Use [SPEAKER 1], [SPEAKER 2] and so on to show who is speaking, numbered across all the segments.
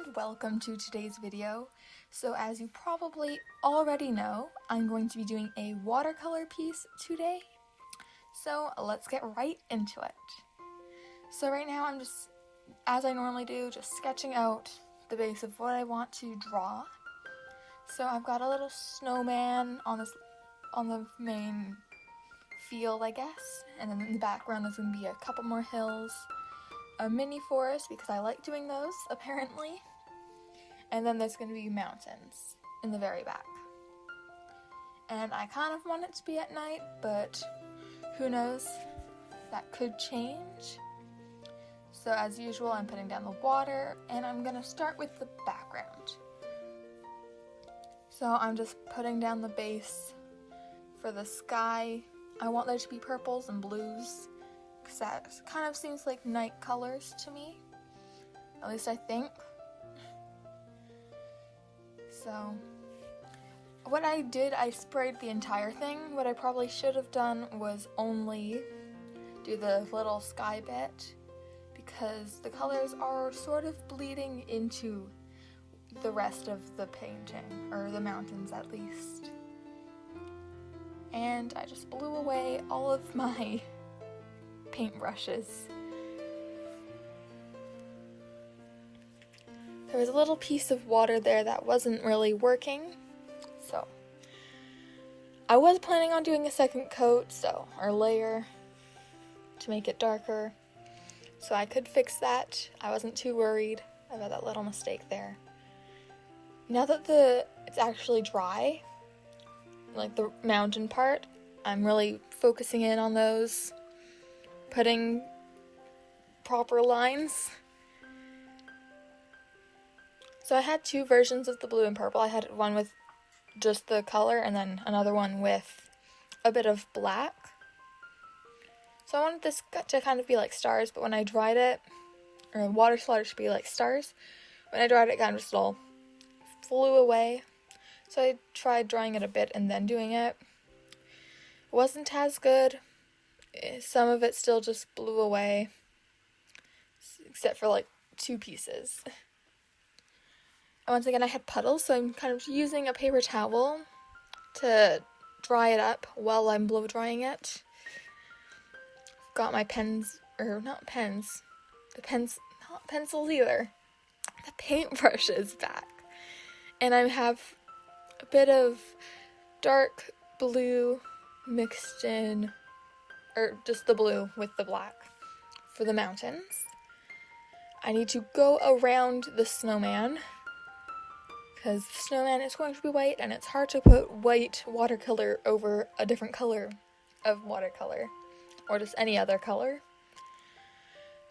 [SPEAKER 1] and welcome to today's video. So as you probably already know, I'm going to be doing a watercolor piece today. So let's get right into it. So right now I'm just, as I normally do, just sketching out the base of what I want to draw. So I've got a little snowman on the main field, I guess, and then in the background there's going to be a couple more hills, a mini forest because I like doing those apparently, and then there's going to be mountains in the very back. And I kind of want it to be at night, but who knows, that could change. So as usual, I'm putting down the water, and I'm going to start with the background. So I'm just putting down the base for the sky. I want there to be purples and blues, because that kind of seems like night colors to me. At least I think. So, what I did, I sprayed the entire thing. What I probably should have done was only do the little sky bit, because the colors are sort of bleeding into the rest of the painting, or the mountains at least. And I just blew away all of my paintbrushes. There was a little piece of water there that wasn't really working, so I was planning on doing a second coat, or layer, to make it darker, so I could fix that. I wasn't too worried about that little mistake there. Now that it's actually dry, like the mountain part, I'm really focusing in on those, putting proper lines. So I had two versions of the blue and purple. I had one with just the color and then another one with a bit of black. So I wanted this to kind of be like stars, but when I dried it, or watercolor should be like stars, when I dried it, it kind of just all flew away. So I tried drawing it a bit and then doing it. It wasn't as good. Some of it still just blew away, except for like two pieces. And once again, I had puddles, so I'm kind of using a paper towel to dry it up while I'm blow drying it. Got my pens, or not pens, not pencils either, the paintbrushes back. And I have a bit of dark blue mixed in, or just the blue with the black for the mountains. I need to go around the snowman, because the snowman is going to be white, and it's hard to put white watercolor over a different color of watercolor, or just any other color.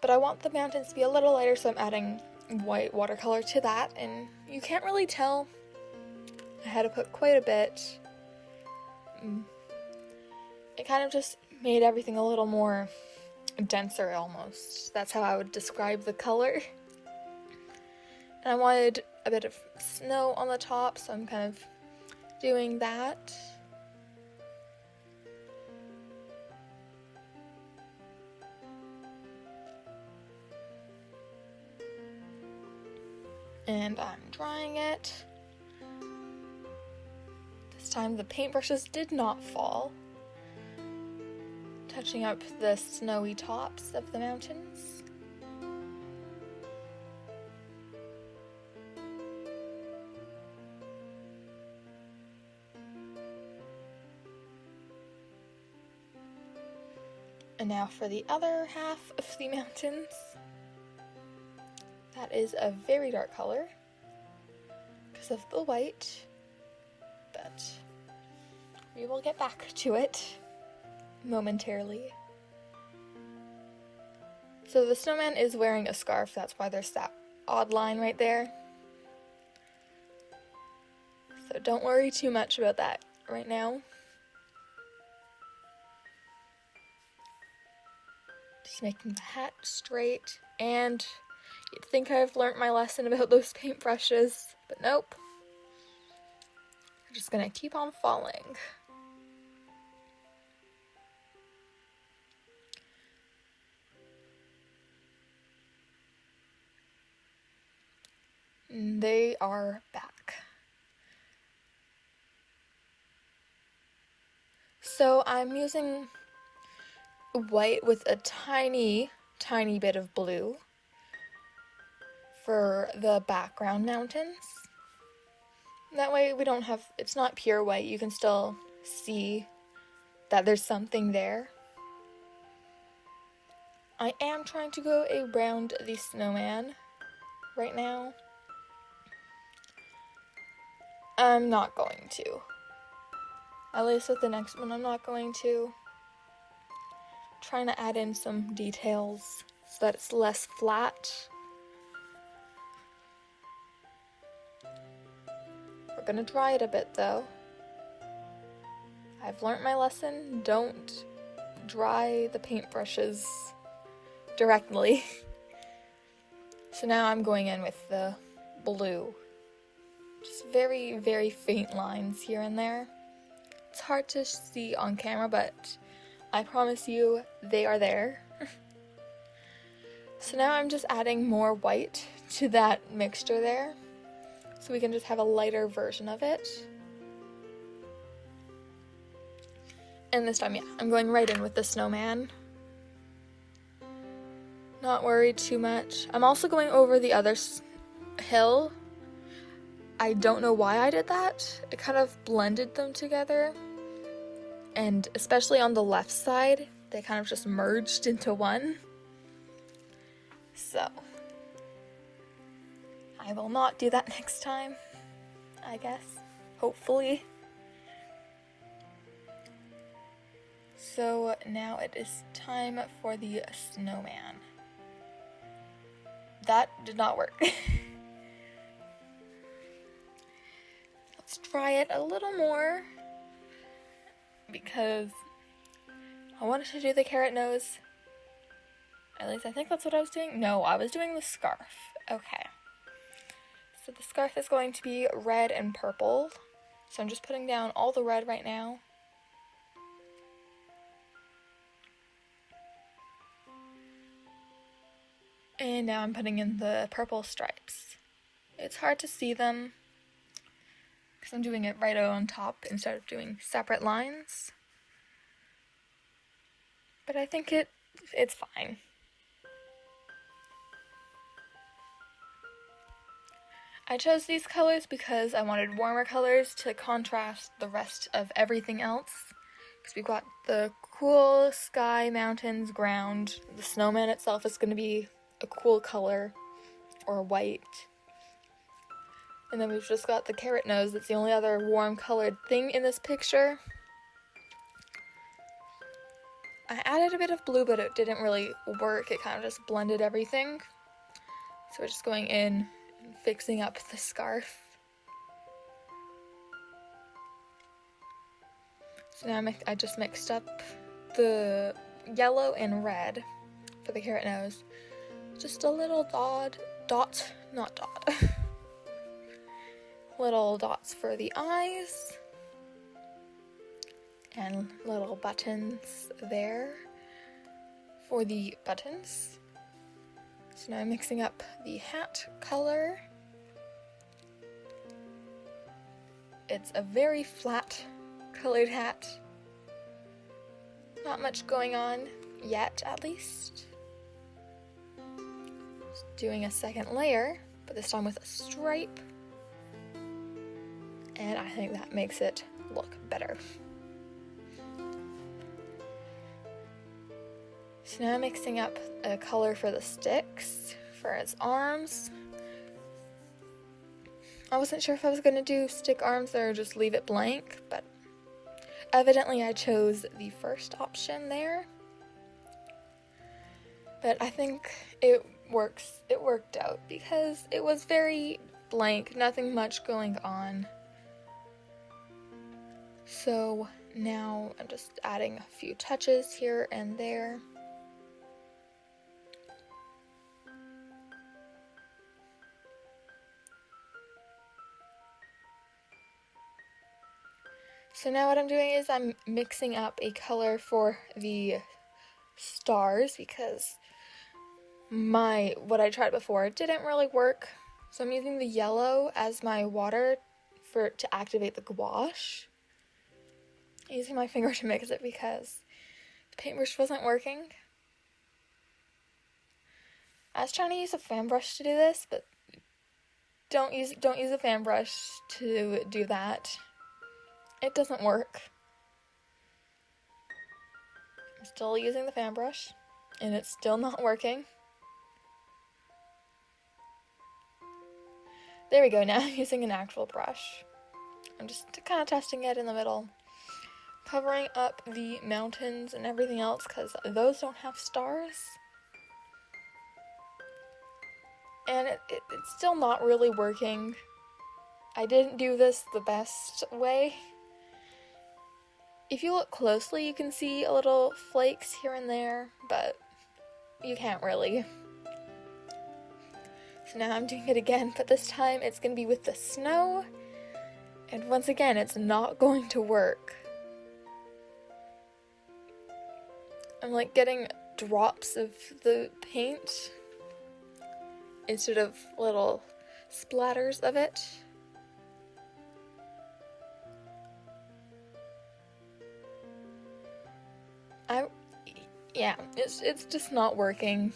[SPEAKER 1] But I want the mountains to be a little lighter, so I'm adding white watercolor to that, and you can't really tell. I had to put quite a bit. It kind of just made everything a little more denser almost. That's how I would describe the color. And I wanted a bit of snow on the top, so I'm kind of doing that. And I'm drying it. This time the paintbrushes did not fall, touching up the snowy tops of the mountains. And now for the other half of the mountains. That is a very dark color because of the white, but we will get back to it momentarily. So the snowman is wearing a scarf, that's why there's that odd line right there. So don't worry too much about that right now. Just making the hat straight, and you'd think I've learnt my lesson about those paintbrushes, but nope. They're just gonna keep on falling. They are back. So I'm using white with a tiny bit of blue for the background mountains. That way we don't have, it's not pure white, you can still see that there's something there. I am trying to go around the snowman right now. I'm not going to. At least with the next one I'm not going to. I'm trying to add in some details so that it's less flat. We're gonna dry it a bit though. I've learnt my lesson, don't dry the paintbrushes directly. So now I'm going in with the blue. Just very faint lines here and there. It's hard to see on camera, but I promise you they are there. So now I'm just adding more white to that mixture there, so we can just have a lighter version of it. And this time, yeah, I'm going right in with the snowman. Not worried too much. I'm also going over the other hill. I don't know why I did that. It kind of blended them together. And especially on the left side, they kind of just merged into one. So, I will not do that next time, I guess. Hopefully. So now it is time for the snowman. That did not work. Let's try it a little more because I wanted to do the carrot nose. At least I think that's what I was doing. No, I was doing the scarf. Okay. So the scarf is going to be red and purple. So I'm just putting down all the red right now. And now I'm putting in the purple stripes. It's hard to see them because I'm doing it right on top instead of doing separate lines. But I think it's fine. I chose these colors because I wanted warmer colors to contrast the rest of everything else. Because we've got the cool sky, mountains, ground. The snowman itself is going to be a cool color, or white. And then we've just got the carrot nose. That's the only other warm colored thing in this picture. I added a bit of blue, but it didn't really work. It kind of just blended everything. So we're just going in and fixing up the scarf. So now I just mixed up the yellow and red for the carrot nose. Just a little little dots for the eyes. And little buttons there for the buttons. So now I'm mixing up the hat color. It's a very flat colored hat. Not much going on yet, at least. Just doing a second layer, but this time with a stripe. And I think that makes it look better. So now I'm mixing up a color for the sticks, for its arms. I wasn't sure if I was going to do stick arms or just leave it blank, but evidently I chose the first option there. But I think it worked out because it was very blank, nothing much going on. So now I'm just adding a few touches here and there. So now what I'm doing is I'm mixing up a color for the stars because what I tried before didn't really work. So I'm using the yellow as my water to activate the gouache. I'm using my finger to mix it because the paintbrush wasn't working. I was trying to use a fan brush to do this, but don't use a fan brush to do that. It doesn't work. I'm still using the fan brush, and it's still not working. There we go, now I'm using an actual brush. I'm just kind of testing it in the middle. Covering up the mountains and everything else because those don't have stars. And it's still not really working. I didn't do this the best way. If you look closely, you can see a little flakes here and there, but you can't really. So now I'm doing it again, but this time it's going to be with the snow. And once again, it's not going to work. I'm like getting drops of the paint instead of little splatters of it. Yeah, it's just not working.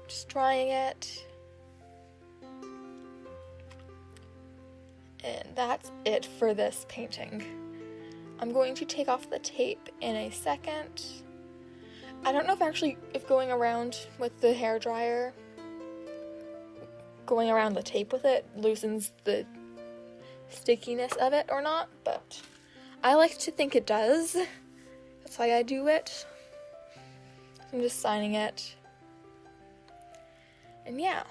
[SPEAKER 1] Just trying it. And that's it for this painting. I'm going to take off the tape in a second. I don't know if going around with the hairdryer, going around the tape with it loosens the stickiness of it or not, but I like to think it does. That's why I do it. I'm just signing it. And yeah.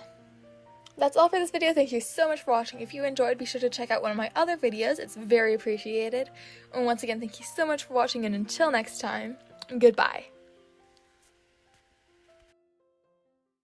[SPEAKER 1] That's all for this video. Thank you so much for watching. If you enjoyed, be sure to check out one of my other videos. It's very appreciated. And once again, thank you so much for watching, and until next time, goodbye.